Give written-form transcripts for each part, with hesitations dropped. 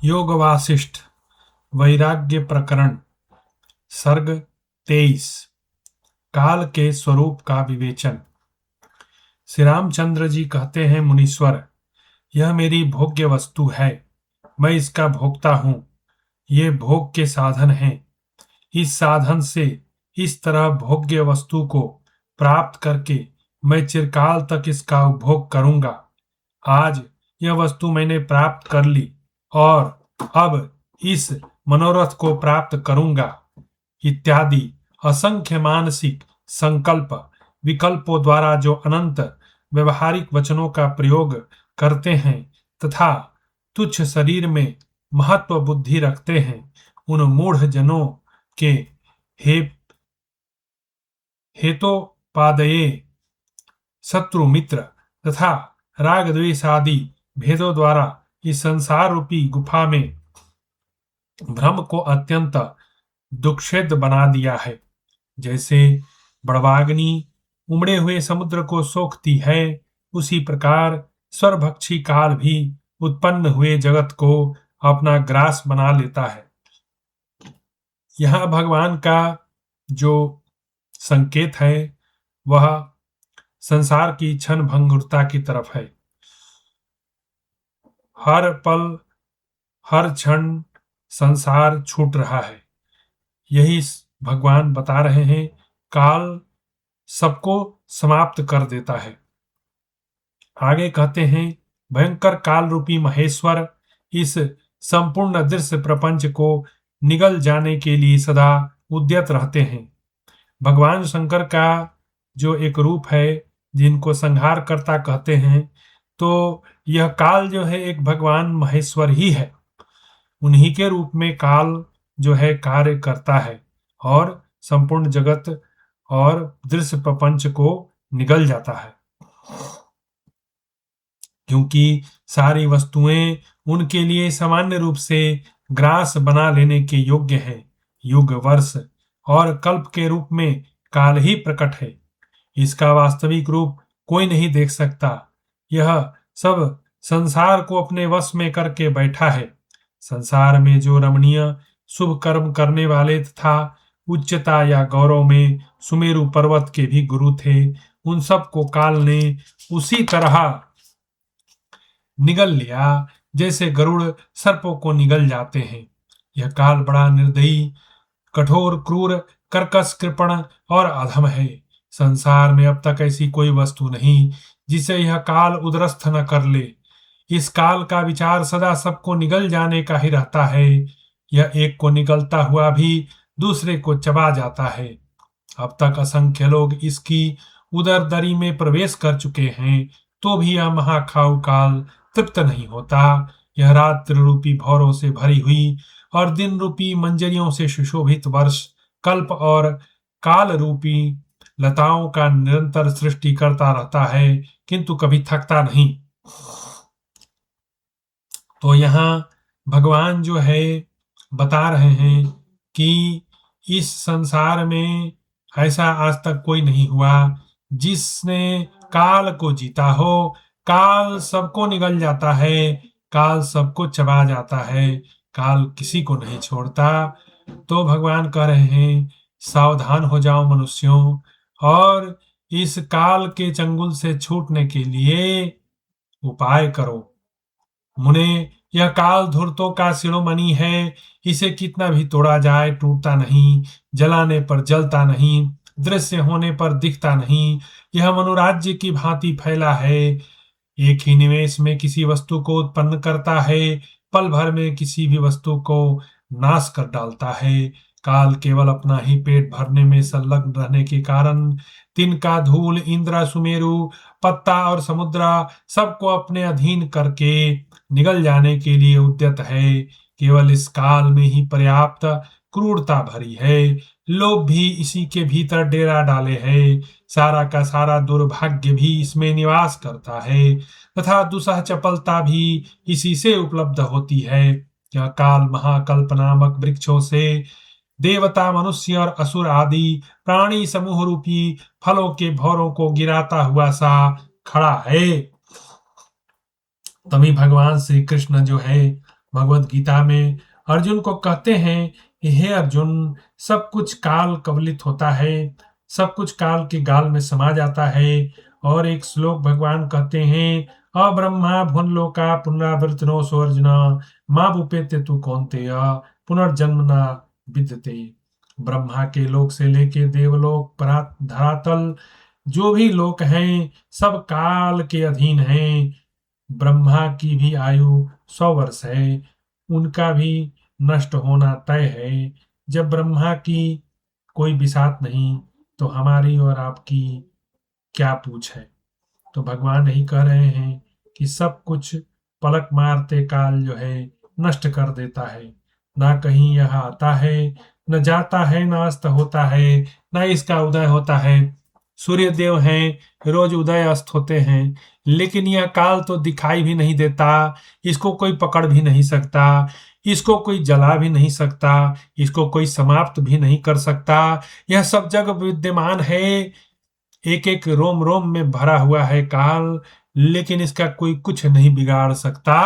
योग वासिष्ठ वैराग्य प्रकरण सर्ग 23। काल के स्वरूप का विवेचन। श्री रामचंद्र जी कहते हैं, मुनीश्वर, यह मेरी भोग्य वस्तु है, मैं इसका भोक्ता हूँ। ये भोग के साधन हैं। इस साधन से इस तरह भोग्य वस्तु को प्राप्त करके मैं चिरकाल तक इसका उपभोग करूंगा। आज यह वस्तु मैंने प्राप्त कर ली और अब इस मनोरथ को प्राप्त करूंगा इत्यादि असंख्य मानसिक संकल्प विकल्पों द्वारा जो अनंत व्यवहारिक वचनों का प्रयोग करते हैं तथा तुच्छ शरीर में महत्व बुद्धि रखते हैं, उन मूढ़ जनों के हे हेतोपादये शत्रु मित्र तथा राग द्वेष आदि भेदों द्वारा इस संसार रूपी गुफा में भ्रम को अत्यंत दुक्षेद बना दिया है। जैसे बड़वाग्नि उमड़े हुए समुद्र को सोखती है, उसी प्रकार स्वरभक्षी काल भी उत्पन्न हुए जगत को अपना ग्रास बना लेता है। यहाँ भगवान का जो संकेत है वह संसार की क्षण भंगुरता की तरफ है। हर पल हर क्षण संसार छूट रहा है, यही भगवान बता रहे हैं। काल सबको समाप्त कर देता है। आगे कहते हैं, भयंकर काल रूपी महेश्वर इस संपूर्ण दृश्य प्रपंच को निगल जाने के लिए सदा उद्यत रहते हैं। भगवान शंकर का जो एक रूप है जिनको संहार कर्ता कहते हैं, तो यह काल जो है एक भगवान महेश्वर ही है। उन्हीं के रूप में काल जो है कार्य करता है और संपूर्ण जगत और दृश्य प्रपंच को निगल जाता है, क्योंकि सारी वस्तुएं उनके लिए सामान्य रूप से ग्रास बना लेने के योग्य हैं। युग वर्ष और कल्प के रूप में काल ही प्रकट है। इसका वास्तविक रूप कोई नहीं देख सकता। यह सब संसार को अपने वश में करके बैठा है। संसार में जो रमणीय शुभ कर्म करने वाले तथा उच्चता या गौरव में सुमेरु पर्वत के भी गुरु थे, उन सब को काल ने उसी तरह निगल लिया जैसे गरुड़ सर्पों को निगल जाते हैं। यह काल बड़ा निर्दयी, कठोर, क्रूर, कर्कश, कृपण और अधम है। संसार में अब तक ऐसी कोई वस्तु नहीं जिसे यह काल उद्रस्त न कर ले। इस काल का विचार सदा सबको निगल जाने का ही रहता है। यह एक को निगलता हुआ भी दूसरे को चबा जाता है। अब तक असंख्य लोग इसकी उदरदरी में प्रवेश कर चुके हैं, तो भी यह महाखाऊ काल तृप्त नहीं होता। यह रात्रि रूपी भौरों से भरी हुई और दिन रूपी मंजरियों से सुशोभित वर्ष, कल्प और काल रूपी लताओं का निरंतर सृष्टि करता रहता है, किंतु कभी थकता नहीं। तो यहाँ भगवान जो है बता रहे हैं कि इस संसार में ऐसा आज तक कोई नहीं हुआ जिसने काल को जीता हो। काल सबको निगल जाता है, काल सबको चबा जाता है, काल किसी को नहीं छोड़ता। तो भगवान कह रहे हैं, सावधान हो जाओ मनुष्यों, और इस काल के चंगुल से छूटने के लिए उपाय करो। मुने, यह काल धूर्तों का शिरोमणि है। इसे कितना भी तोड़ा जाए टूटता नहीं, जलाने पर जलता नहीं, दृश्य होने पर दिखता नहीं। यह मनोराज्य की भांति फैला है। एक ही निमेष में किसी वस्तु को उत्पन्न करता है, पल भर में किसी भी वस्तु को नाश कर डालता है। काल केवल अपना ही पेट भरने में संलग्न रहने के कारण तिनका, धूल, इंद्र, सुमेरु, पत्ता और समुद्र सबको अपने अधीन करके निगल जाने के लिए उद्यत है। केवल इस काल में ही पर्याप्त क्रूरता भरी है। लोभ भी इसी के भीतर डेरा डाले है। सारा का सारा दुर्भाग्य भी इसमें निवास करता है तथा दुसह चपलता भी इसी से उपलब्ध होती है। यह काल महाकल्प नामक वृक्षों से देवता, मनुष्य और असुर आदि प्राणी समूह रूपी फलों के भौरों को गिराता हुआ सा खड़ा है। तभी भगवान श्री कृष्ण जो है भगवत गीता में अर्जुन को कहते हैं कि हे अर्जुन, सब कुछ काल कवलित होता है, सब कुछ काल के गाल में समा जाता है। और एक श्लोक भगवान कहते हैं, अब्रह्मा भुवनलोका पुनरावर्तिनो अर्जुन मां भूपेते तु कौन्तेय पुनर्जन्म न विद्यते। ब्रह्मा के लोक से लेके देवलोक धरातल जो भी लोक हैं सब काल के अधीन हैं। ब्रह्मा की भी आयु 100 वर्ष है, उनका भी नष्ट होना तय है। जब ब्रह्मा की कोई बिसात नहीं तो हमारी और आपकी क्या पूछ है। तो भगवान यही कह रहे हैं कि सब कुछ पलक मारते काल जो है नष्ट कर देता है। ना कहीं यह आता है, न जाता है, न अस्त होता है, न इसका उदय होता है। सूर्य देव हैं, रोज उदय अस्त होते हैं, लेकिन यह काल तो दिखाई भी नहीं देता। इसको कोई पकड़ भी नहीं सकता, इसको कोई जला भी नहीं सकता, इसको कोई समाप्त भी नहीं कर सकता। यह सब जगह विद्यमान है, एक एक रोम रोम में भरा हुआ है काल, लेकिन इसका कोई कुछ नहीं बिगाड़ सकता।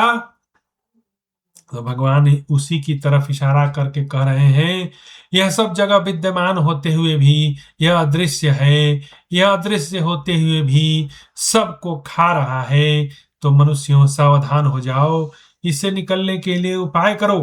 तो भगवान उसी की तरफ इशारा करके कह रहे हैं, यह सब जगह विद्यमान होते हुए भी यह अदृश्य है, यह अदृश्य होते हुए भी सबको खा रहा है। तो मनुष्यों सावधान हो जाओ, इससे निकलने के लिए उपाय करो।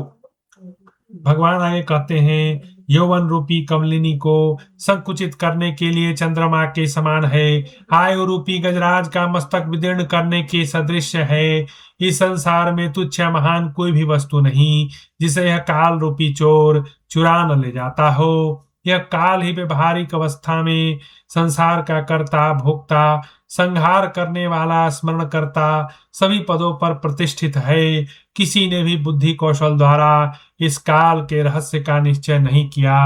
भगवान आगे कहते हैं, यौवन रूपी कमलिनी को संकुचित करने के लिए चंद्रमा के समान है, आयु रूपी गजराज का मस्तक विदीर्ण करने के सदृश है। इस संसार में तुच्छ या महान कोई भी वस्तु नहीं जिसे यह काल रूपी चोर चुरा न ले जाता हो। यह काल ही व्यवहारिक अवस्था में संसार का कर्ता भोक्ता संहार करने वाला स्मरण करता सभी पदों पर प्रतिष्ठित है। किसी ने भी बुद्धि कौशल द्वारा इस काल के रहस्य का निश्चय नहीं किया।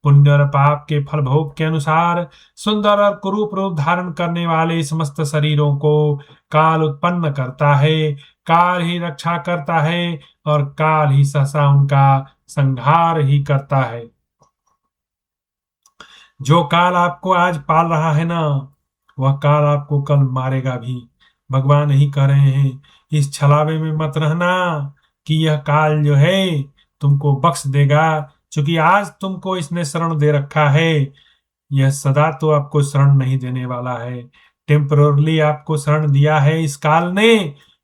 पुण्य और पाप के फल भोग के अनुसार सुंदर और कुरूप रूप धारण करने वाले समस्त शरीरों को काल उत्पन्न करता है, काल ही रक्षा करता है और काल ही सहसा उनका संहार ही करता है। जो काल आपको आज पाल रहा है ना, वह काल आपको कल मारेगा भी। भगवान यही कह रहे हैं, इस छलावे में मत रहना कि यह काल जो है तुमको बख्श देगा, क्योंकि आज तुमको इसने शरण दे रखा है। यह सदा तो आपको शरण नहीं देने वाला है, टेम्पररली आपको शरण दिया है इस काल ने,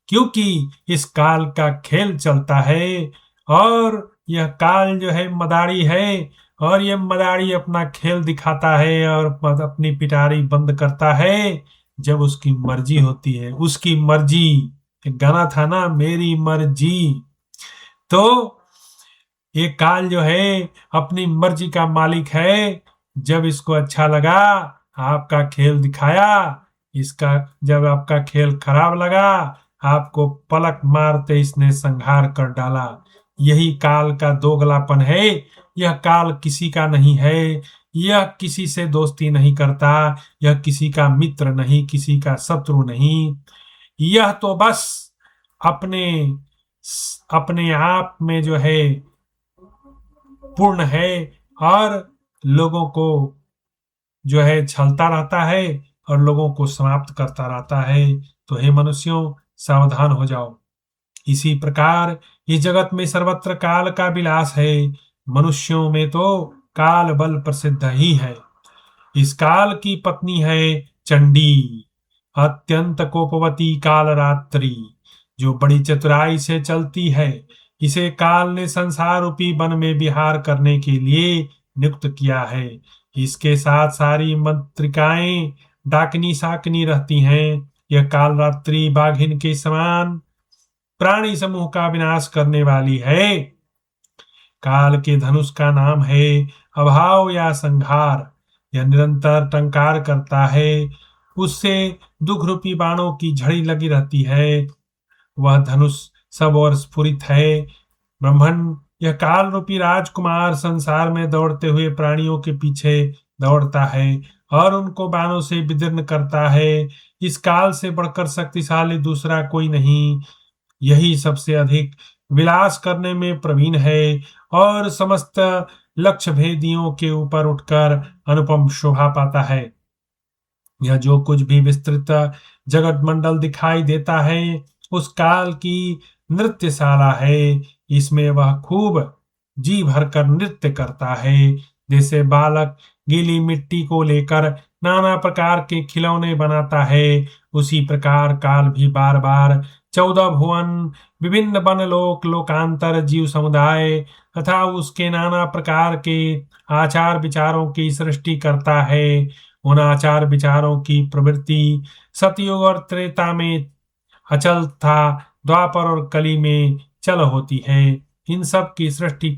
क्योंकि इस काल का खेल चलता है। और यह काल जो है मदारी है, और यह मदारी अपना खेल दिखाता है और अपनी पिटारी बंद करता है जब उसकी मर्जी होती है। उसकी मर्जी, एक गाना था ना, मेरी मर्जी। तो ये काल जो है अपनी मर्जी का मालिक है। जब इसको अच्छा लगा आपका खेल दिखाया, इसका जब आपका खेल खराब लगा आपको पलक मारते इसने संहार कर डाला। यही काल का दोगलापन है। यह काल किसी का नहीं है, यह किसी से दोस्ती नहीं करता, यह किसी का मित्र नहीं, किसी का शत्रु नहीं। यह तो बस अपने अपने आप में जो है पूर्ण है और लोगों को जो है छलता रहता है और लोगों को समाप्त करता रहता है। तो हे मनुष्यों, सावधान हो जाओ। इसी प्रकार इस जगत में सर्वत्र काल का विलास है, मनुष्यों में तो काल बल प्रसिद्ध ही है। इस काल की पत्नी है चंडी, अत्यंत कोपवती काल रात्रि, जो बड़ी चतुराई से चलती है। इसे काल ने संसार रूपी वन में विहार करने के लिए नियुक्त किया है। इसके साथ सारी मंत्रिकाएं डाकनी साकनी रहती हैं। यह काल रात्रि बाघिन के समान प्राणी समूह का विनाश करने वाली है। काल के धनुष का नाम है अभाव या संहार। यह निरंतर टंकार करता है, उससे दुख रूपी बाणों की झड़ी लगी रहती है। वह धनुष सब और स्फुरित है। ब्रह्मन, यह काल रूपी राजकुमार संसार में दौड़ते हुए प्राणियों के पीछे दौड़ता है और उनको बाणों से विदीर्ण करता है। इस काल से बढ़कर शक्तिशाली दूसरा कोई नहीं। यही सबसे अधिक विलास करने में प्रवीण है और समस्त लक्ष्य भेदियों के ऊपर उठकर अनुपम शोभा पाता है। यह जो कुछ भी विस्तृत जगत मंडल दिखाई देता है उस काल की नृत्यशाला है। इसमें वह खूब जी भरकर नृत्य करता है। जैसे बालक गीली मिट्टी को लेकर नाना प्रकार के खिलौने बनाता है, उसी प्रकार काल भी बार बार 14 भुवन, विभिन्न बनलोक, लोकांतर, जीव समुदाय तथा उसके नाना प्रकार के आचार विचारों की सृष्टि करता है। उन आचार विचारों की प्रवृत्ति सतयुग और त्रेता में अचल था, द्वापर और कली में चल होती है। इन सब की सृष्टि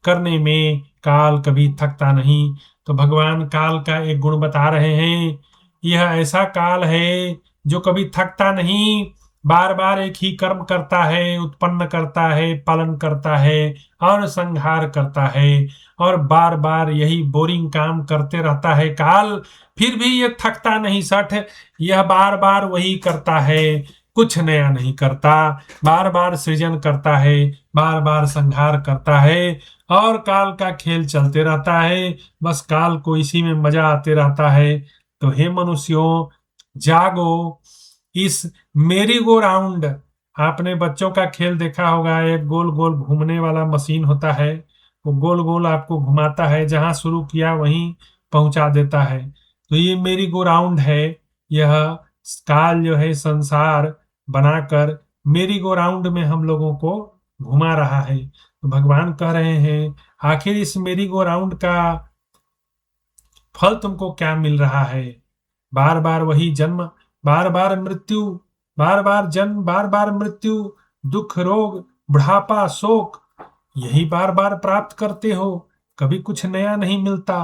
करने में काल कभी थकता नहीं। तो भगवान काल का एक गुण बता रहे हैं, यह ऐसा काल है जो कभी थकता नहीं, बार बार एक ही कर्म करता है, उत्पन्न करता है, पालन करता है और संहार करता है, और बार बार यही बोरिंग काम करते रहता है काल। फिर भी ये थकता नहीं सठ, यह बार बार वही करता है, कुछ नया नहीं करता, बार बार सृजन करता है, बार बार संहार करता है, और काल का खेल चलते रहता है। बस काल को इसी में मजा आते रहता है। तो हे मनुष्यों, जागो। इस मेरी गो राउंड, आपने बच्चों का खेल देखा होगा, एक गोल गोल घूमने वाला मशीन होता है, वो गोल गोल आपको घुमाता है, जहां शुरू किया वहीं पहुंचा देता है। तो ये मेरी गो राउंड है। यह काल जो है संसार बनाकर मेरी गो राउंड में हम लोगों को घुमा रहा है। तो भगवान कह रहे हैं, आखिर इस मेरी गो राउंड का फल तुमको क्या मिल रहा है? बार बार वही जन्म, बार बार मृत्यु, बार बार जन्म, बार बार मृत्यु, दुख, रोग, बुढ़ापा, शोक, यही बार बार प्राप्त करते हो। कभी कुछ नया नहीं मिलता।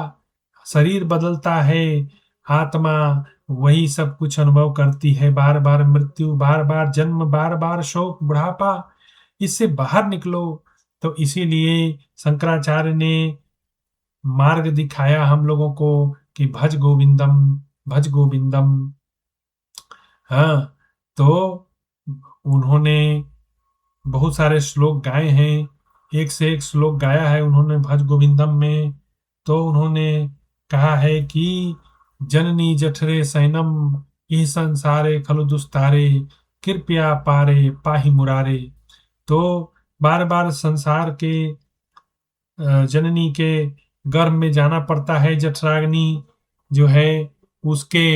शरीर बदलता है, आत्मा वही सब कुछ अनुभव करती है। बार बार मृत्यु, बार बार जन्म, बार बार शोक, बुढ़ापा, इससे बाहर निकलो। तो इसीलिए शंकराचार्य ने मार्ग दिखाया हम लोगों को कि भज गोविंदम, भज गोविंदम। हाँ, तो उन्होंने बहुत सारे श्लोक गाए हैं, एक से एक श्लोक गाया है उन्होंने भज गोविंदम में। तो उन्होंने कहा है कि जननी जठरे सैनम, इह संसारे खलु दुस्तारे, कृपया पारे पाहि मुरारे। तो बार बार संसार के जननी के गर्भ में जाना पड़ता है। जठराग्नि जो है उसके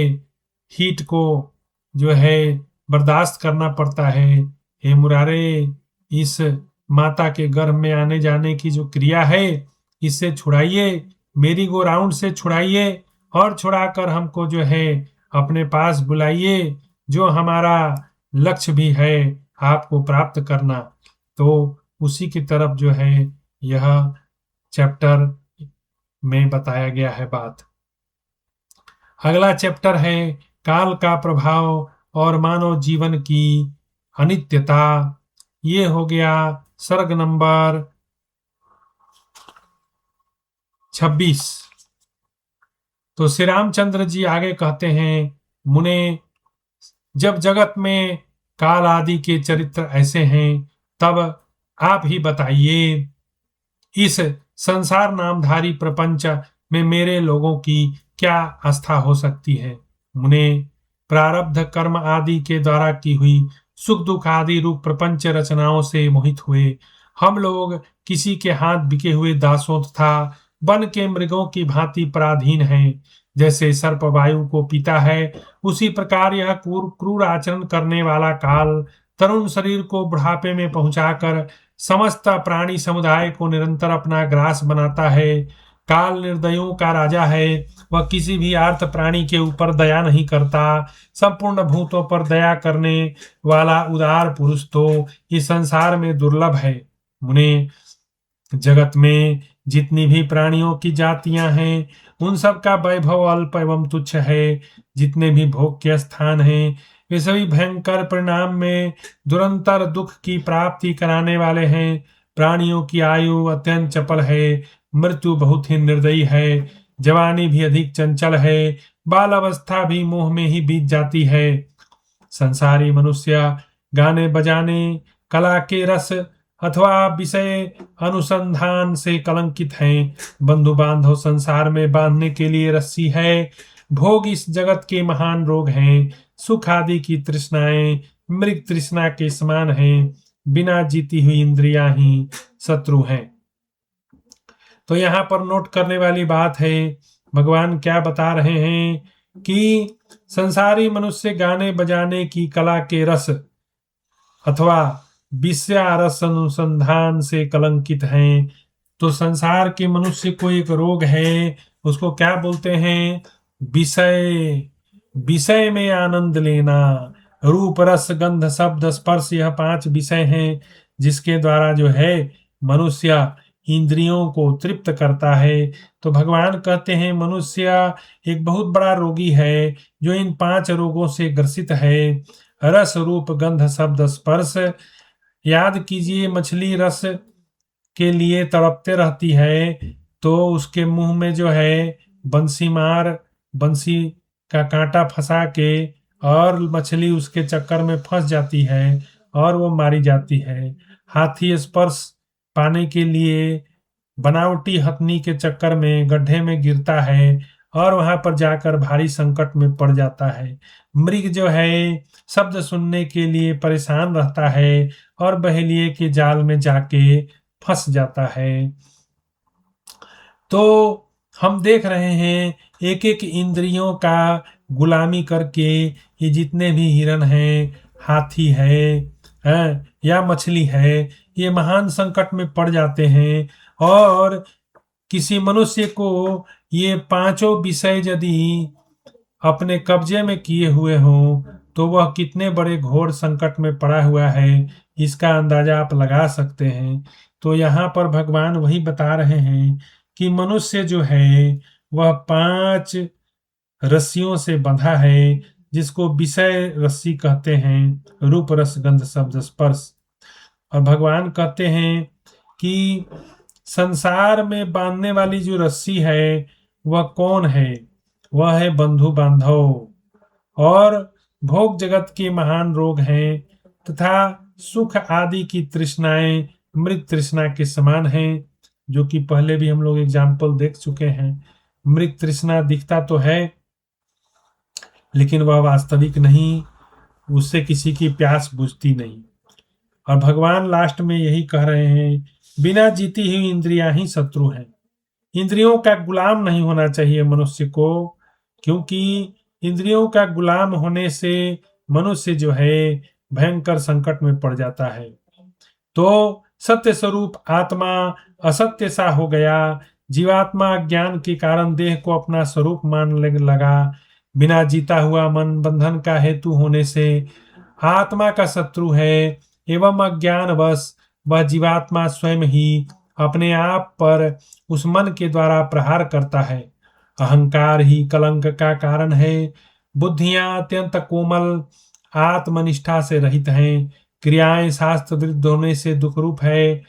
हीट को जो है बर्दाश्त करना पड़ता है। हे मुरारे, इस माता के गर्भ में आने जाने की जो क्रिया है, इससे छुड़ाइए, मेरी गो राउंड से छुड़ाइए, और छुड़ाकर हमको जो है अपने पास बुलाइए, जो हमारा लक्ष्य भी है आपको प्राप्त करना। तो उसी की तरफ जो है यह चैप्टर में बताया गया है बात। अगला चैप्टर है काल का प्रभाव और मानव जीवन की अनित्यता। ये हो गया सर्ग नंबर 26। तो श्री रामचंद्र जी आगे कहते हैं, मुने, जब जगत में काल आदि के चरित्र ऐसे हैं, तब आप ही बताइए, इस संसार नामधारी प्रपंच में मेरे लोगों की क्या आस्था हो सकती है? मुने, प्रारब्ध कर्म आदि के द्वारा की हुई सुख दुख आदि रूप प्रपंच रचनाओं से मोहित हुए हम लोग किसी के हाथ बिके हुए दासों तथा वन के मृगों की भांति पराधीन हैं। जैसे सर्प वायु को पीता है, उसी प्रकार यह क्रूर आचरण करने वाला काल तरुण शरीर को बुढ़ापे में पहुंचाकर समस्त प्राणी समुदाय को निरंतर अपना ग्रास बनाता है। काल निर्दयों का राजा है, वह किसी भी आर्त प्राणी के ऊपर दया नहीं करता। संपूर्ण भूतों पर दया करने वाला उदार पुरुष तो इस संसार में दुर्लभ है। मुने, जगत में जितनी भी प्राणियों की जातियां हैं, उन सब का वैभव अल्प एवं तुच्छ है। जितने भी भोग्य स्थान हैं, वे सभी भयंकर परिणाम में दुरंतर दुख की प्राप्ति कराने वाले हैं। प्राणियों की आयु अत्यंत चपल है, मृत्यु बहुत ही निर्दयी है, जवानी भी अधिक चंचल है, बाल अवस्था भी मोह में ही बीत जाती है। संसारी मनुष्य गाने बजाने, कला के रस अथवा विषय अनुसंधान से कलंकित हैं। बंधु बांधव संसार में बांधने के लिए रस्सी है। भोग इस जगत के महान रोग हैं। सुख आदि की तृष्णाएं मृग तृष्णा के समान हैं। बिना जीती हुई इंद्रियां ही शत्रु हैं। तो यहाँ पर नोट करने वाली बात है, भगवान क्या बता रहे हैं कि संसारी मनुष्य गाने बजाने की कला के रस अथवा विषयारस अनुसंधान से कलंकित हैं। तो संसार के मनुष्य को एक रोग है, उसको क्या बोलते हैं? विषय। विषय में आनंद लेना, रूप रस गंध शब्द स्पर्श, यह 5 विषय हैं जिसके द्वारा जो है मनुष्य इंद्रियों को तृप्त करता है। तो भगवान कहते हैं मनुष्य एक बहुत बड़ा रोगी है जो इन 5 रोगों से ग्रसित है। रस रूप गंध शब्द स्पर्श। याद कीजिए, मछली रस के लिए तड़पते रहती है तो उसके मुंह में जो है बंसी का कांटा फंसा के और मछली उसके चक्कर में फंस जाती है और वो मारी जाती है। हाथी स्पर्श पाने के लिए बनावटी हथनी के चक्कर में गड्ढे में गिरता है और वहां पर जाकर भारी संकट में पड़ जाता है। मृग जो है शब्द सुनने के लिए परेशान रहता है और बहेलिए के जाल में जाके फंस जाता है। तो हम देख रहे हैं एक एक इंद्रियों का गुलामी करके ये जितने भी हिरण हैं, हाथी है, या मछली है, ये महान संकट में पड़ जाते हैं। और किसी मनुष्य को ये 5 विषय यदि अपने कब्जे में किए हुए हों तो वह कितने बड़े घोर संकट में पड़ा हुआ है, इसका अंदाजा आप लगा सकते हैं। तो यहाँ पर भगवान वही बता रहे हैं कि मनुष्य जो है वह 5 रस्सियों से बंधा है, जिसको विषय रस्सी कहते हैं, रूप रस गंध शब्द स्पर्श। और भगवान कहते हैं कि संसार में बांधने वाली जो रस्सी है वह कौन है? वह है बंधु बांधव और भोग जगत के महान रोग हैं तथा सुख आदि की तृष्णाएं मृग तृष्णा के समान हैं, जो कि पहले भी हम लोग एग्जाम्पल देख चुके हैं। मृग तृष्णा दिखता तो है लेकिन वह वास्तविक नहीं, उससे किसी की प्यास बुझती नहीं। और भगवान लास्ट में यही कह रहे हैं, बिना जीती हुई इंद्रियां ही शत्रु हैं। इंद्रियों का गुलाम नहीं होना चाहिए मनुष्य को, क्योंकि इंद्रियों का गुलाम होने से मनुष्य जो है भयंकर संकट में पड़ जाता है। तो सत्य स्वरूप आत्मा असत्य सा हो गया। जीवात्मा ज्ञान के कारण देह को अपना स्वरूप मानने लगा। बिना जीता हुआ मन बंधन का हेतु होने से आत्मा का शत्रु है एवं अज्ञानवश वह जीवात्मा स्वयं ही अपने आप पर उस मन के द्वारा प्रहार करता है। अहंकार ही कलंक का कारण है। बुद्धियां अत्यंत कोमल आत्मनिष्ठा से रहित हैं। क्रियाएं शास्त्र विरुद्ध होने से दुखरूप है।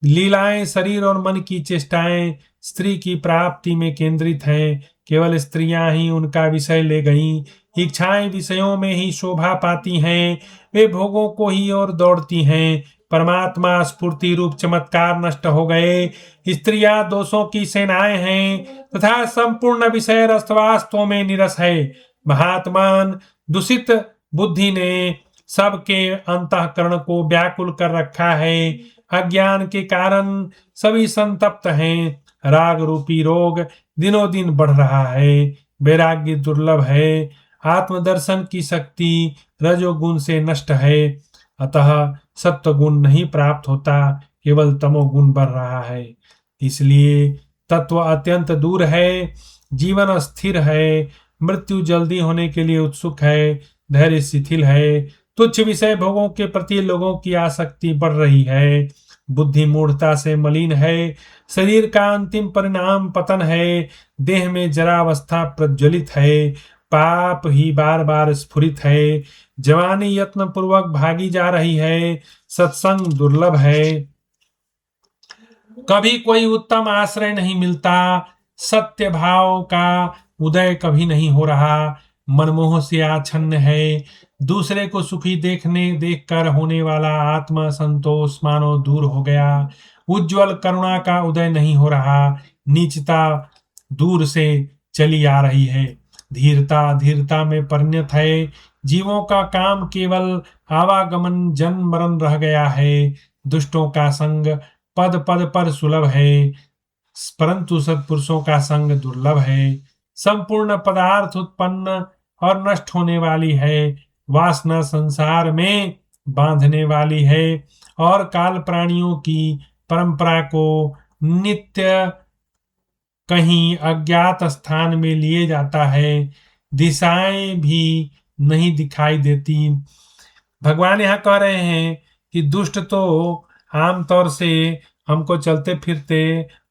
लीलाएं शरीर और मन की चेष्टाएं स्त्री की प्राप्ति में केंद्रित हैं। केवल स्त्रियां ही उनका विषय ले गईं। इच्छाएं विषयों में ही शोभा पाती हैं। वे भोगों को ही और दौड़ती हैं। परमात्मा स्फूर्ति रूप चमत्कार नष्ट हो गए। स्त्रियां दोषों की सेनाएं हैं तथा संपूर्ण विषय रसवास्तव में निरस है। महात्मान दूषित बुद्धि ने सबके अंतःकरण को व्याकुल कर रखा है। अज्ञान के कारण सभी संतप्त हैं। राग रूपी रोग दिनों दिन बढ़ रहा है। वैराग्य दुर्लभ है। आत्मदर्शन की शक्ति रजोगुण से नष्ट है। अतः सत्व गुण नहीं प्राप्त होता, केवल तमोगुण बढ़ रहा है। इसलिए तत्व अत्यंत दूर है। जीवन अस्थिर है। मृत्यु जल्दी होने के लिए उत्सुक है। धैर्य शिथिल है। तुच्छ विषय भोगों के प्रति लोगों की आसक्ति बढ़ रही है। बुद्धि मूढ़ता से मलिन है। शरीर का अंतिम परिणाम पतन है। देह में जरावस्था प्रज्वलित है। पाप ही बार बार स्फुरित है। जवानी यत्न पूर्वक भागी जा रही है। सत्संग दुर्लभ है। कभी कोई उत्तम आश्रय नहीं मिलता। सत्य भाव का उदय कभी नहीं हो रहा। मनमोह से आच्छन्न है। दूसरे को सुखी देखकर होने वाला आत्म संतोष मानो दूर हो गया। उज्जवल करुणा का उदय नहीं हो रहा। नीचता दूर से चली आ रही है। धीरता में परिणत है। जीवों का काम केवल आवागमन जन्म मरण रह गया है। दुष्टों का संग पद पद पर सुलभ है, परंतु सत्पुरुषों का संग दुर्लभ है। संपूर्ण पदार्थ उत्पन्न और नष्ट होने वाली है। वासना संसार में बांधने वाली है और काल प्राणियों की परंपरा को नित्य कहीं अज्ञात स्थान में लिए जाता है। दिशाएं भी नहीं दिखाई देती। भगवान यहाँ कह रहे हैं कि दुष्ट तो आमतौर से हमको चलते फिरते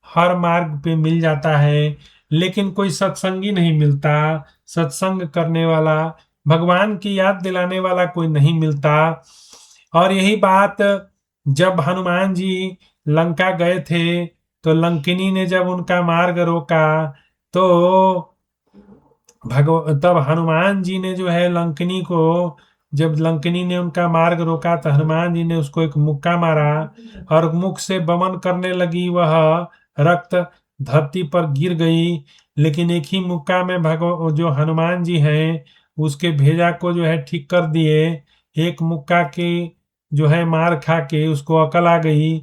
हर मार्ग पे मिल जाता है, लेकिन कोई सत्संगी नहीं मिलता। सत्संग करने वाला, भगवान की याद दिलाने वाला कोई नहीं मिलता। और यही बात जब हनुमान जी लंका गए थे तो लंकिनी ने जब उनका मार्ग रोका तो तब हनुमान जी ने जो है लंकिनी को, जब लंकिनी ने उनका मार्ग रोका तो हनुमान जी ने उसको एक मुक्का मारा और मुख से बमन करने लगी, वह रक्त धरती पर गिर गई। लेकिन एक ही मुक्का में जो हनुमान जी हैं उसके भेजा को जो है ठीक कर दिए। एक मुक्का के जो है मार खा के उसको अकल आ गई।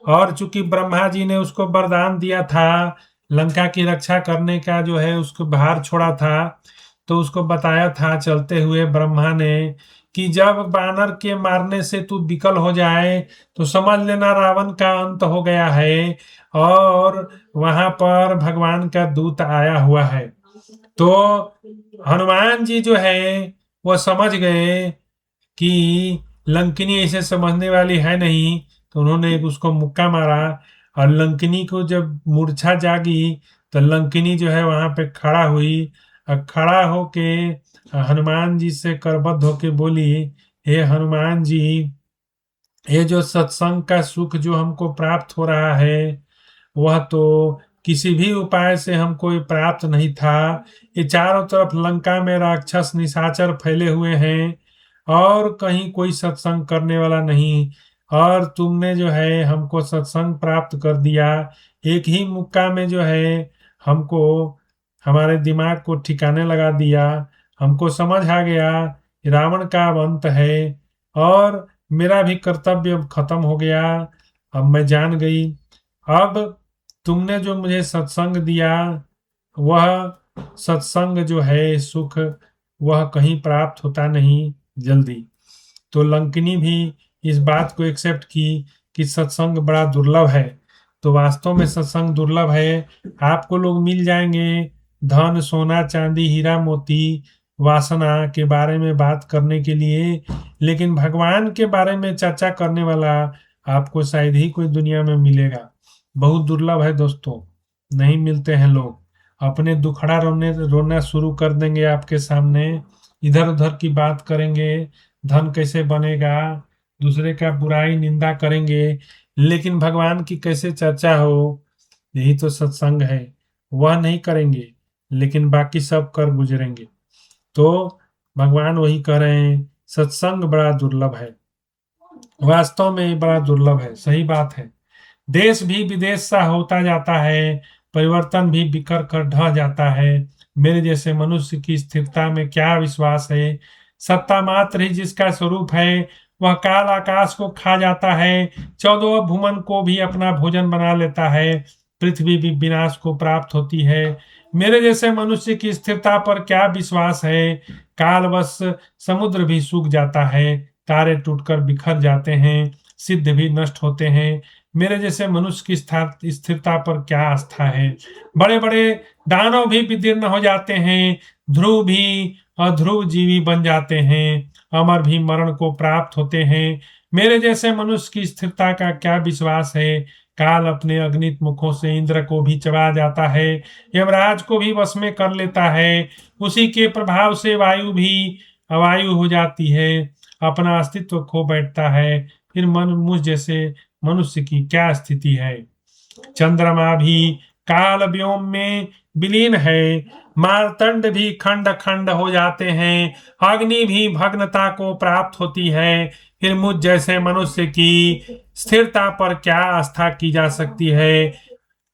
और चूंकि ब्रह्मा जी ने उसको वरदान दिया था लंका की रक्षा करने का, जो है उसको भार छोड़ा था, तो उसको बताया था चलते हुए ब्रह्मा ने कि जब बानर के मारने से तू विकल हो जाए तो समझ लेना रावण का अंत हो गया है और वहां पर भगवान का दूत आया हुआ है। तो हनुमान जी जो है वो समझ गए कि लंकिनी ऐसे समझने वाली है नहीं, तो उन्होंने उसको मुक्का मारा। और लंकिनी को जब मूर्छा जागी तो लंकिनी जो है वहां पे खड़ा हुई और खड़ा होके हनुमान जी से करबद्ध होके बोली, हे हनुमान जी, ये जो सत्संग का सुख जो हमको प्राप्त हो रहा है वह तो किसी भी उपाय से हमको ये प्राप्त नहीं था। ये चारों तरफ लंका में राक्षस निशाचर फैले हुए हैं और कहीं कोई सत्संग करने वाला नहीं, और तुमने जो है हमको सत्संग प्राप्त कर दिया। एक ही मुक्का में जो है हमको हमारे दिमाग को ठिकाने लगा दिया। हमको समझ आ गया कि रावण का अब अंत है और मेरा भी कर्तव्य अब खत्म हो गया। अब मैं जान गई। अब तुमने जो मुझे सत्संग दिया वह सत्संग जो है सुख वह कहीं प्राप्त होता नहीं जल्दी। तो लंकिनी भी इस बात को एक्सेप्ट की कि सत्संग बड़ा दुर्लभ है। तो वास्तव में सत्संग दुर्लभ है। आपको लोग मिल जाएंगे धन सोना चांदी हीरा मोती वासना के बारे में बात करने के लिए, लेकिन भगवान के बारे में चर्चा करने वाला आपको शायद ही कोई दुनिया में मिलेगा। बहुत दुर्लभ है दोस्तों, नहीं मिलते हैं लोग। अपने दुखड़ा रोना शुरू कर देंगे आपके सामने, इधर उधर की बात करेंगे, धन कैसे बनेगा, दूसरे का बुराई निंदा करेंगे, लेकिन भगवान की कैसे चर्चा हो, यही तो सत्संग है, वह नहीं करेंगे, लेकिन बाकी सब कर गुजरेंगे। तो भगवान वही कह रहे हैं, सत्संग बड़ा दुर्लभ है, वास्तव में बड़ा दुर्लभ है। सही बात है। देश भी विदेश सा होता जाता है, परिवर्तन भी बिखर कर ढह जाता है। मेरे जैसे मनुष्य की स्थिरता में क्या विश्वास है। सत्ता मात्र ही जिसका स्वरूप है वह काल आकाश को खा जाता है, 14 भुवन को भी अपना भोजन बना लेता है, पृथ्वी भी विनाश को प्राप्त होती है। मेरे जैसे मनुष्य की स्थिरता पर क्या विश्वास है। कालवश समुद्र भी सूख जाता है, तारे टूटकर बिखर जाते हैं, सिद्ध भी नष्ट होते हैं। मेरे जैसे मनुष्य की स्थिरता पर क्या आस्था है। बड़े बड़े दानव भी विदीर्ण हो जाते हैं, ध्रुव भी अध्रुव जीवी बन जाते हैं, अमर भी मरण को प्राप्त होते हैं। मेरे जैसे मनुष्य की स्थिरता का क्या विश्वास है। काल अपने अग्नित मुखों से इंद्र को भी चबा जाता है, यमराज को भी वश में कर लेता है, उसी के प्रभाव से वायु भी अवायु हो जाती है, अपना अस्तित्व खो बैठता है। फिर मुझ जैसे मनुष्य की क्या स्थिति है। चंद्रमा भी काल व्योम में विलीन है, मारतंड भी खंड खंड हो जाते हैं, अग्नि भी भग्नता को प्राप्त होती है। फिर मुझ जैसे मनुष्य की स्थिरता पर क्या आस्था की जा सकती है,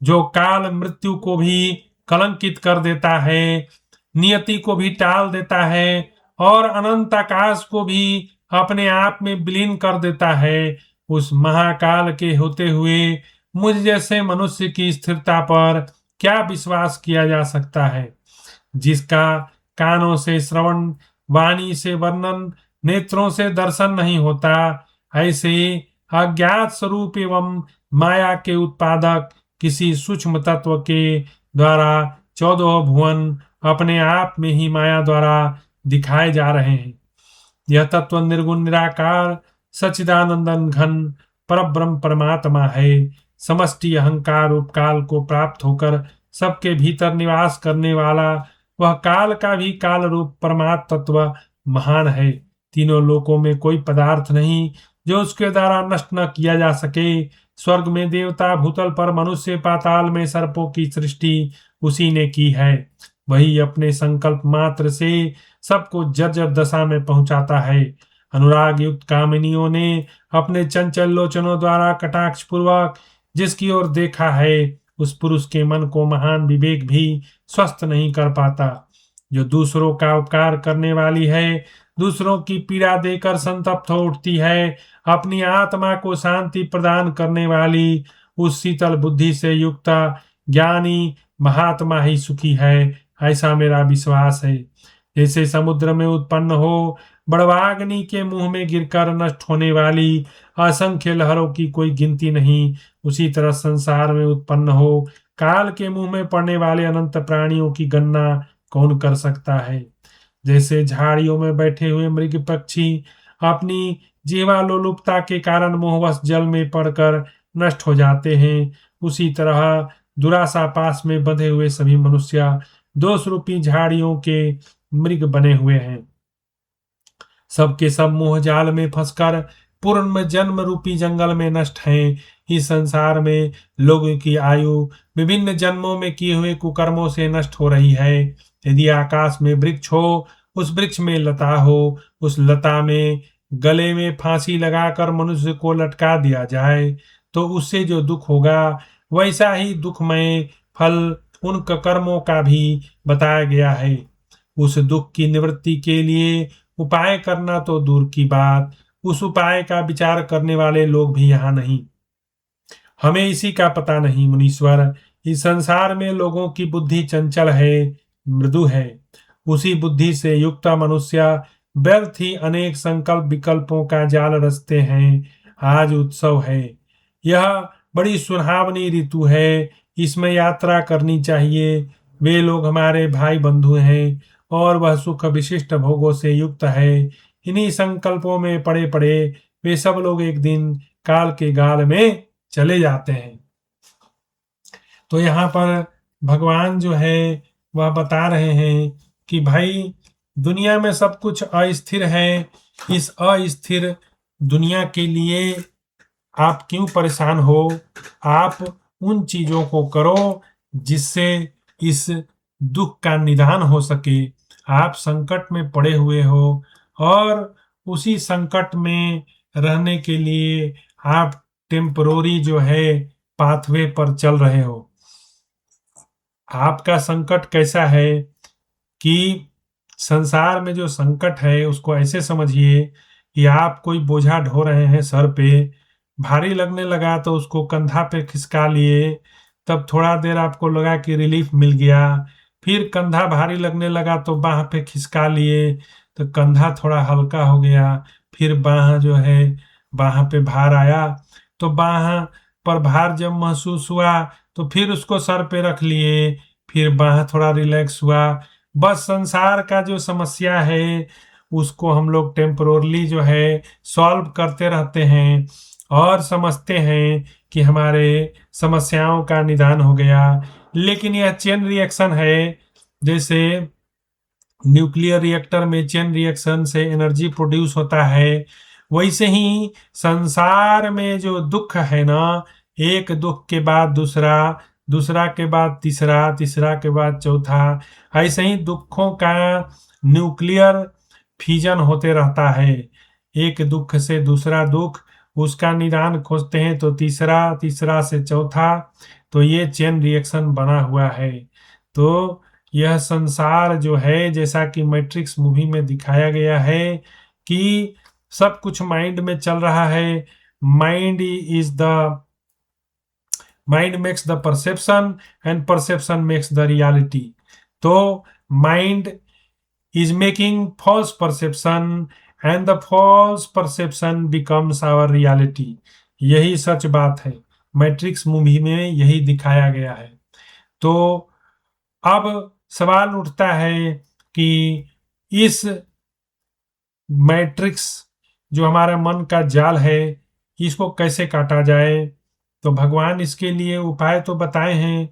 जो काल मृत्यु को भी कलंकित कर देता है, नियति को भी टाल देता है और अनंत आकाश को भी अपने आप में विलीन कर देता है, उस महाकाल के होते हुए मुझ जैसे मनुष्य की स्थिरता पर क्या विश्वास किया जा सकता है, जिसका कानों से श्रवण, वाणी से वर्णन, नेत्रों से दर्शन नहीं होता। ऐसे अज्ञात स्वरूप एवं माया के उत्पादक किसी सूक्ष्म तत्व के द्वारा 14 भुवन अपने आप में ही माया द्वारा दिखाए जा रहे हैं। यह तत्व निर्गुण निराकार सच्चिदानंदन घन परब्रह्म परमात्मा है। समष्टि अहंकार उपकाल को प्राप्त होकर सबके भीतर निवास करने वाला वह काल का भी काल रूप परमात्म तत्व महान है। तीनों लोकों में कोई पदार्थ नहीं जो उसके द्वारा नष्ट न किया जा सके। स्वर्ग में देवता, भूतल पर मनुष्य, पाताल में सर्पों की सृष्टि उसी ने की है। वही अपने संकल्प मात्र से सबको जर्जर दशा में पहुंचाता है। अनुराग युक्त कामिनियों ने अपने चंचल लोचनों द्वारा कटाक्ष पूर्वक जिसकी ओर देखा है, उस पुरुष के मन को महान विवेक भी स्वस्थ नहीं कर पाता। जो दूसरों का उपकार करने वाली है, दूसरों की पीड़ा देकर संतप्त हो उठती है, अपनी आत्मा को शांति प्रदान करने वाली उस शीतल बुद्धि से युक्त ज्ञानी महात्मा ही सुखी है, ऐसा मेरा विश्वास है। जैसे समुद्र में उत्पन्न हो बड़वाग्नि के मुंह में गिरकर नष्ट होने वाली असंख्य लहरों की कोई गिनती नहीं, उसी तरह संसार में उत्पन्न हो काल के मुंह में पड़ने वाले अनंत प्राणियों की गणना कौन कर सकता है। जैसे झाड़ियों में बैठे हुए मृग पक्षी अपनी जीवा लोलुपता के कारण मोहवश जल में पड़कर नष्ट हो जाते हैं, उसी तरह दुराशा पास में बंधे हुए सभी मनुष्य दोष रूपी झाड़ियों के मृग बने हुए हैं। सबके सब मोह जाल में फंसकर पूर्ण जन्म रूपी जंगल में नष्ट हैं। इस संसार में लोगों की आयु विभिन्न जन्मों में किए हुए कुकर्मों से नष्ट हो रही है। यदि आकाश में वृक्ष हो, उस वृक्ष में लता हो, उस लता में गले में फांसी लगाकर मनुष्य को लटका दिया जाए, तो उससे जो दुख होगा वैसा ही दुखमय फल उन कर्मों का भी बताया गया है। उस दुख की निवृत्ति के लिए उपाय करना तो दूर की बात, उस उपाय का विचार करने वाले लोग भी यहाँ नहीं। हमें इसी का पता नहीं मुनीश्वर। इस संसार में लोगों की बुद्धि चंचल है, मृदु है। उसी बुद्धि से युक्त मनुष्य व्यर्थ ही अनेक संकल्प विकल्पों का जाल रचते हैं। आज उत्सव है, यह बड़ी सुहावनी ऋतु है, इसमें यात्रा करनी चाहिए। वे लोग हमारे भाई बंधु हैं और वह सुख विशिष्ट भोगों से युक्त है। इन्हीं संकल्पों में पड़े पड़े वे सब लोग एक दिन काल के गाल में चले जाते हैं। तो यहाँ पर भगवान जो है वह बता रहे हैं कि भाई दुनिया में सब कुछ अस्थिर है। इस अस्थिर दुनिया के लिए आप क्यों परेशान हो? आप उन चीजों को करो जिससे इस दुख का निदान हो सके। आप संकट में पड़े हुए हो और उसी संकट में रहने के लिए आप टेम्परोरी जो है पाथवे पर चल रहे हो। आपका संकट कैसा है कि संसार में जो संकट है उसको ऐसे समझिए कि आप कोई बोझा ढो रहे हैं सर पे, भारी लगने लगा तो उसको कंधा पे खिसका लिए, तब थोड़ा देर आपको लगा कि रिलीफ मिल गया, फिर कंधा भारी लगने लगा तो बाह पे खिसका लिए तो कंधा थोड़ा हल्का हो गया, फिर बाह जो है बाह पे भार आया तो बाह पर भार जब महसूस हुआ तो फिर उसको सर पे रख लिए, फिर बाह थोड़ा रिलैक्स हुआ। बस संसार का जो समस्या है उसको हम लोग टेम्पोरली जो है सॉल्व करते रहते हैं और समझते हैं कि हमारे समस्याओं का निदान हो गया। लेकिन यह चेन रिएक्शन है। जैसे न्यूक्लियर रिएक्टर में चेन रिएक्शन से एनर्जी प्रोड्यूस होता है, वैसे ही संसार में जो दुख है ना, एक दुख के बाद दूसरा, दूसरा के बाद तीसरा, तीसरा के बाद चौथा, ऐसे ही दुखों का न्यूक्लियर फ्यूजन होते रहता है। एक दुख से दूसरा दुख, उसका निदान खोजते हैं तो तीसरा, तीसरा से चौथा, तो ये चेन रिएक्शन बना हुआ है। तो यह संसार जो है, जैसा कि मैट्रिक्स मूवी में दिखाया गया है कि सब कुछ माइंड में चल रहा है। Mind makes the perception and perception makes the reality. तो mind is making false perception and the false perception becomes our reality। यही सच बात है, मैट्रिक्स मूवी में यही दिखाया गया है। तो अब सवाल उठता है कि इस मैट्रिक्स जो हमारा मन का जाल है, इसको कैसे काटा जाए। तो भगवान इसके लिए उपाय तो बताए हैं।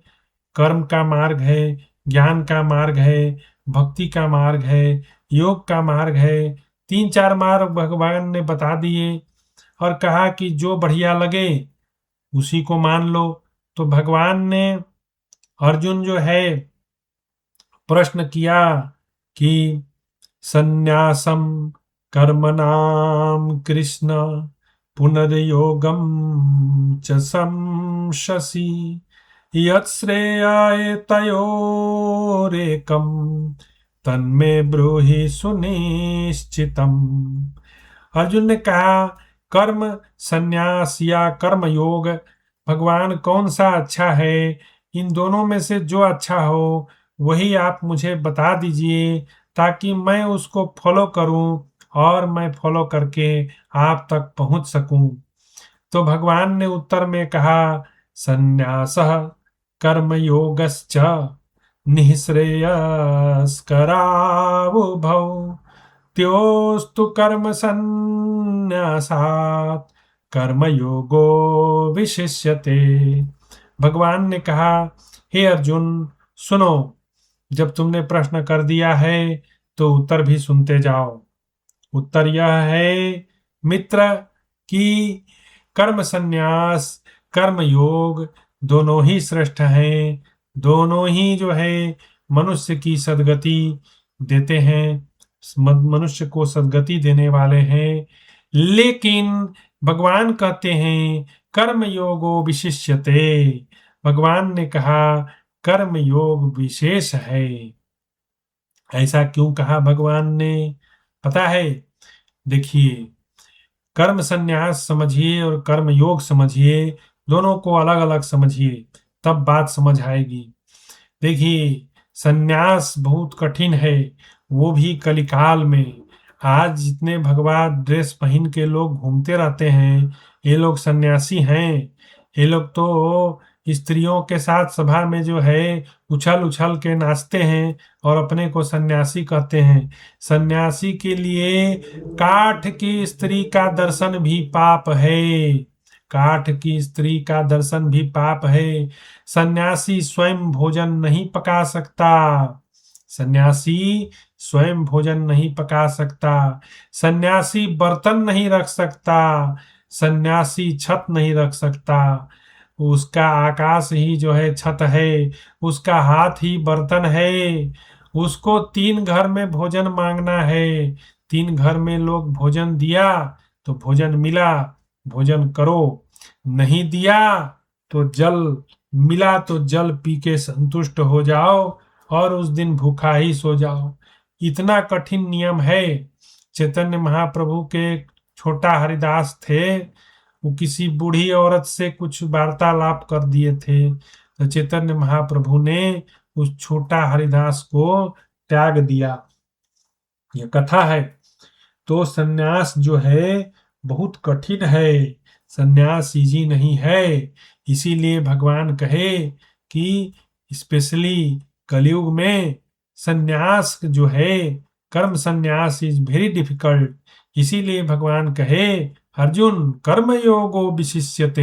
कर्म का मार्ग है, ज्ञान का मार्ग है, भक्ति का मार्ग है, योग का मार्ग है। 3-4 मार्ग भगवान ने बता दिए और कहा कि जो बढ़िया लगे उसी को मान लो। तो भगवान ने अर्जुन जो है प्रश्न किया कि संन्यासम कर्मणाम कृष्ण पुनर्योगम च संशसि यत्श्रेयाय तयोरेकम तन्मे ब्रूहि सुनिश्चितम। अर्जुन ने कहा कर्म संन्यास या कर्म योग, भगवान कौन सा अच्छा है? इन दोनों में से जो अच्छा हो वही आप मुझे बता दीजिए ताकि मैं उसको फॉलो करूं और मैं फॉलो करके आप तक पहुंच सकूं। तो भगवान ने उत्तर में कहा संन्यासः कर्मयोगश्च निःश्रेयस्करावुभौ त्योस्तु कर्म संन्यासात् कर्मयोगो विशिष्यते। भगवान ने कहा हे अर्जुन सुनो, जब तुमने प्रश्न कर दिया है तो उत्तर भी सुनते जाओ। उत्तर यह है मित्र कि कर्म संन्यास कर्म योग दोनों ही श्रेष्ठ हैं, दोनों ही जो है मनुष्य की सद्गति देते हैं, मनुष्य को सद्गति देने वाले हैं। लेकिन भगवान कहते हैं कर्म योगो विशिष्यते। भगवान ने कहा कर्म योग विशेष है। ऐसा क्यों कहा भगवान ने पता है? देखिए, कर्म संन्यास समझिए और कर्म योग समझिए, दोनों को अलग अलग समझिए, तब बात समझ आएगी। देखिए, संन्यास बहुत कठिन है, वो भी कलिकाल में। आज जितने भगवा ड्रेस पहन के लोग घूमते रहते हैं, ये लोग सन्यासी हैं। ये लोग तो स्त्रियों के साथ सभा में जो है उछल उछल के नाचते हैं और अपने को सन्यासी कहते हैं। सन्यासी के लिए काठ की स्त्री का दर्शन भी पाप है। काठ की स्त्री का दर्शन भी पाप है। सन्यासी स्वयं भोजन नहीं पका सकता। सन्यासी स्वयं भोजन नहीं पका सकता। सन्यासी बर्तन नहीं रख सकता। सन्यासी छत नहीं रख सकता। उसका आकाश ही जो है छत है, उसका हाथ ही बर्तन है। उसको 3 घर में भोजन मांगना है। 3 घर में लोग भोजन दिया तो भोजन मिला, भोजन करो। नहीं दिया तो जल मिला तो जल पी के संतुष्ट हो जाओ और उस दिन भूखा ही सो जाओ। इतना कठिन नियम है। चैतन्य महाप्रभु के छोटा हरिदास थे, वो किसी बूढ़ी औरत से कुछ वार्तालाप कर दिए थे, तो चैतन्य महाप्रभु ने उस छोटा हरिदास को त्याग दिया। यह कथा है। तो सन्यास जो है बहुत कठिन है, सन्यास इजी नहीं है। इसीलिए भगवान कहे कि स्पेशली कलयुग में सन्यास जो है, कर्म सन्यास इज वेरी डिफिकल्ट। इसीलिए भगवान कहे अर्जुन कर्म योगो विशिष्यते।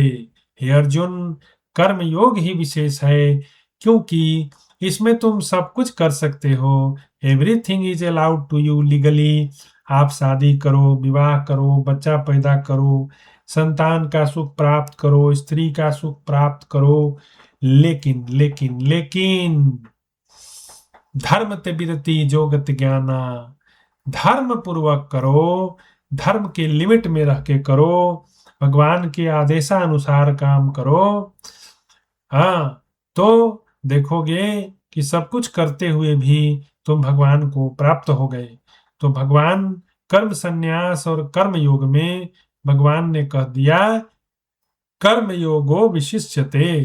हे अर्जुन, कर्म योग ही विशेष है, क्योंकि इसमें तुम सब कुछ कर सकते हो। Everything is allowed to you legally. आप शादी करो, विवाह करो, बच्चा पैदा करो, संतान का सुख प्राप्त करो, स्त्री का सुख प्राप्त करो। लेकिन लेकिन लेकिन धर्म ते विरति जोगत ज्ञाना। धर्म पूर्वक करो, धर्म के लिमिट में रह के करो, भगवान के आदेशानुसार काम करो। हाँ, तो देखोगे कि सब कुछ करते हुए भी तुम भगवान को प्राप्त हो गए। तो भगवान कर्म संन्यास और कर्म योग में भगवान ने कह दिया कर्म योगो विशिष्यते।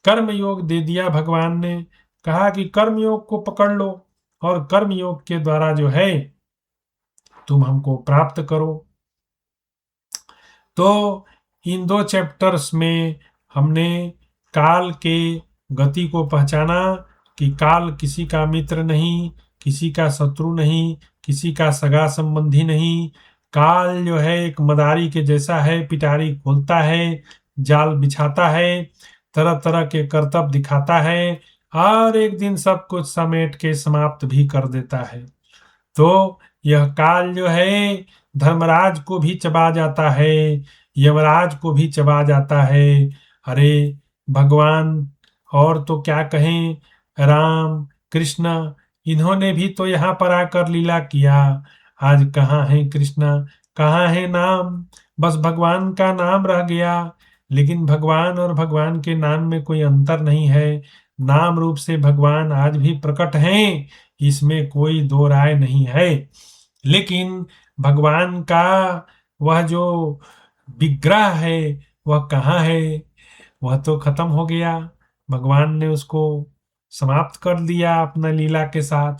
कर्म योग दे दिया भगवान ने, कहा कि कर्म योग को पकड़ लो और कर्म योग के द्वारा जो है तुम हमको प्राप्त करो। तो इन 2 चैप्टर्स में हमने काल के गति को पहचाना कि काल किसी का मित्र नहीं, किसी का शत्रु नहीं, किसी का सगा संबंधी नहीं। काल जो है एक मदारी के जैसा है, पिटारी खोलता है, जाल बिछाता है, तरह तरह के करतब दिखाता है और एक दिन सब कुछ समेट के समाप्त भी कर देता है। तो यह काल जो है धर्मराज को भी चबा जाता है, यमराज को भी चबा जाता है। अरे भगवान और तो क्या कहें, राम कृष्ण इन्होंने भी तो यहाँ पर आकर लीला किया। आज कहाँ है कृष्ण, कहाँ है नाम, बस भगवान का नाम रह गया। लेकिन भगवान और भगवान के नाम में कोई अंतर नहीं है। नाम रूप से भगवान आज भी प्रकट हैं, इसमें कोई दो राय नहीं है। लेकिन भगवान का वह जो विग्रह है वह कहाँ है, वह तो खत्म हो गया। भगवान ने उसको समाप्त कर दिया अपना लीला के साथ।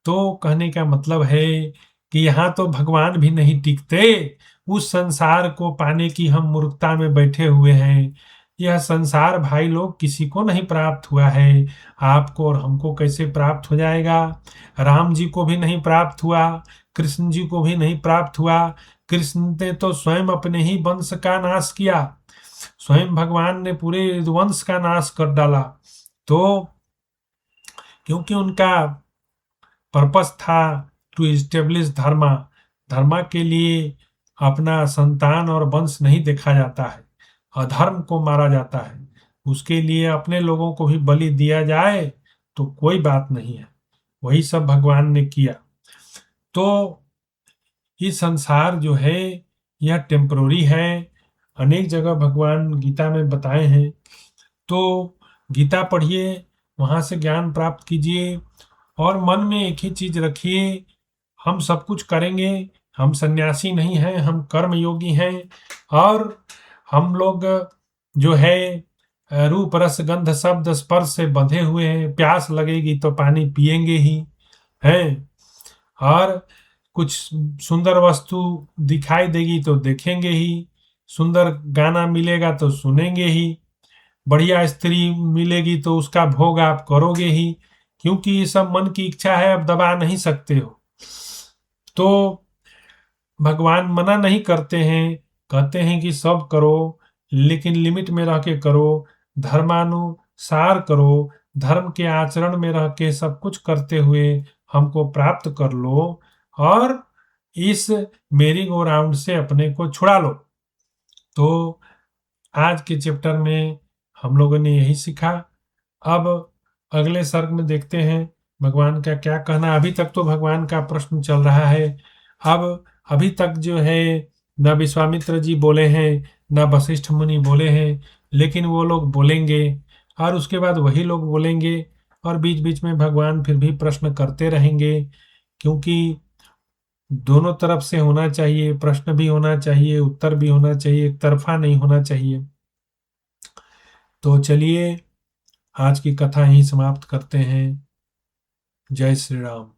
तो कहने का मतलब है कि यहाँ तो भगवान भी नहीं टिकते। उस संसार को पाने की हम मूर्खता में बैठे हुए हैं। यह संसार भाई लोग किसी को नहीं प्राप्त हुआ है। आपको और हमको कैसे प्राप्त हो जाएगा? राम जी को भी नहीं प्राप्त हुआ, कृष्ण जी को भी नहीं प्राप्त हुआ। कृष्ण ने तो स्वयं अपने ही वंश का नाश किया, स्वयं भगवान ने पूरे वंश का नाश कर डाला। तो क्योंकि उनका पर्पस था टू इस्टेब्लिश धर्मा, धर्मा के लिए अपना संतान और वंश नहीं देखा जाता है, अधर्म को मारा जाता है। उसके लिए अपने लोगों को भी बलि दिया जाए तो कोई बात नहीं है। वही सब भगवान ने किया। तो ये संसार जो है यह टेम्पररी है। अनेक जगह भगवान गीता में बताए हैं। तो गीता पढ़िए, वहां से ज्ञान प्राप्त कीजिए और मन में एक ही चीज रखिए, हम सब कुछ करेंगे। हम सन्यासी नहीं हैं, हम कर्म योगी हैं। और हम लोग जो है रूप रस गंध शब्द स्पर्श से बंधे हुए हैं। प्यास लगेगी तो पानी पिएंगे ही हैं, और कुछ सुंदर वस्तु दिखाई देगी तो देखेंगे ही, सुंदर गाना मिलेगा तो सुनेंगे ही, बढ़िया स्त्री मिलेगी तो उसका भोग आप करोगे ही, क्योंकि ये सब मन की इच्छा है, अब दबा नहीं सकते हो। तो भगवान मना नहीं करते हैं, कहते हैं कि सब करो लेकिन लिमिट में रह के करो, धर्मानुसार करो, धर्म के आचरण में रह के सब कुछ करते हुए हमको प्राप्त कर लो और इस मेरी गो राउंड से अपने को छुड़ा लो। तो आज के चैप्टर में हम लोगों ने यही सीखा। अब अगले सर्ग में देखते हैं भगवान का क्या कहना। अभी तक तो भगवान का प्रश्न चल रहा है। अब अभी तक जो है न विश्वामित्र जी बोले हैं, न वशिष्ठ मुनि बोले हैं, लेकिन वो लोग बोलेंगे और उसके बाद वही लोग बोलेंगे और बीच बीच में भगवान फिर भी प्रश्न करते रहेंगे, क्योंकि दोनों तरफ से होना चाहिए, प्रश्न भी होना चाहिए, उत्तर भी होना चाहिए, एक तरफा नहीं होना चाहिए। तो चलिए आज की कथा यहीं समाप्त करते हैं। जय श्री राम।